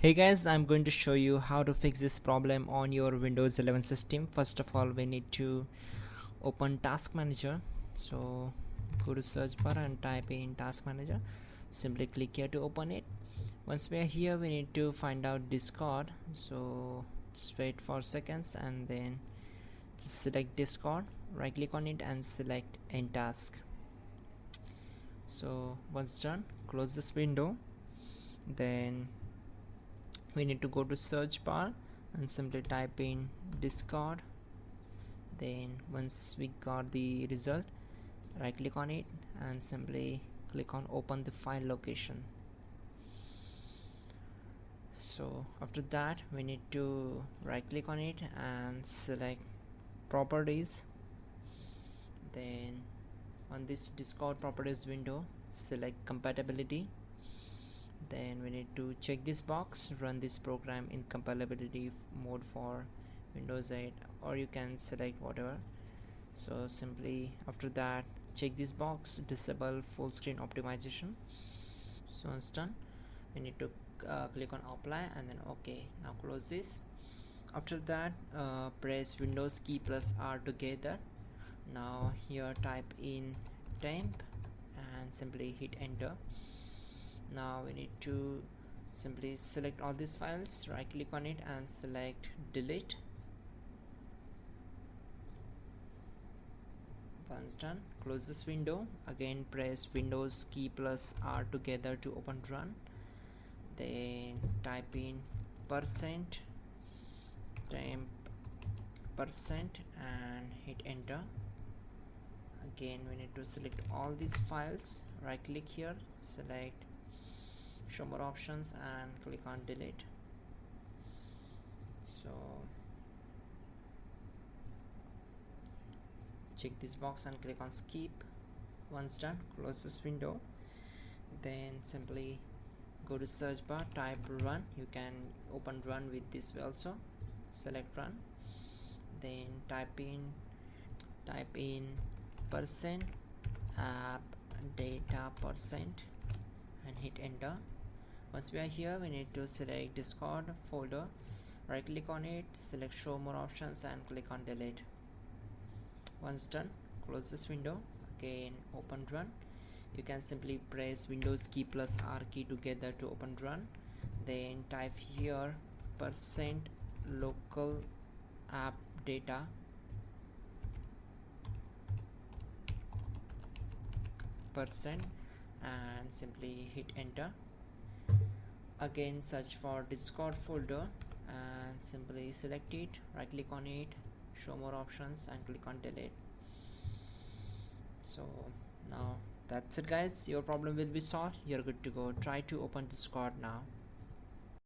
Hey guys, I'm going to show you how to fix this problem on your Windows 11 system. First of all, we need to open Task Manager. So go to search bar and type in Task Manager. Simply click here to open it. Once we are here, we need to find out Discord. So just wait for seconds and then just select Discord. Right click on it and select End Task. So once done, close this window. Then we need to go to search bar and simply type in Discord. Then once we got the result, right click on it and simply click on open the file location. So after that, we need to right click on it and select properties. Then on this Discord properties window, select compatibility. Then we need to check this box, run this program in compatibility mode for Windows 8, or you can select whatever. So simply after that, check this box, disable full screen optimization. So once done, we need to click on apply and then OK. Now close this. After that, press Windows key plus R together. Now here type in temp and simply hit enter. Now we need to simply select all these files, right click on it and select delete. Once done, close this window. Again press Windows key plus R together to open run. Then type in percent temp percent and hit enter. Again we need to select all these files, right click here, select show more options and click on delete. So check this box and click on skip. Once done, close this window. Then simply go to search bar, type run. You can open run with this way also. Select run. Then type in percent app data percent and hit enter. Once we are here, we need to select Discord folder, right click on it, select show more options and click on delete. Once done, close this window. Again open run. You can simply press Windows key plus R key together to open run. Then type here percent local app data percent and simply hit enter. Again search for Discord folder and simply select it, right click on it, show more options and click on delete. So now that's it guys, your problem will be solved. You're good to go. Try to open Discord now.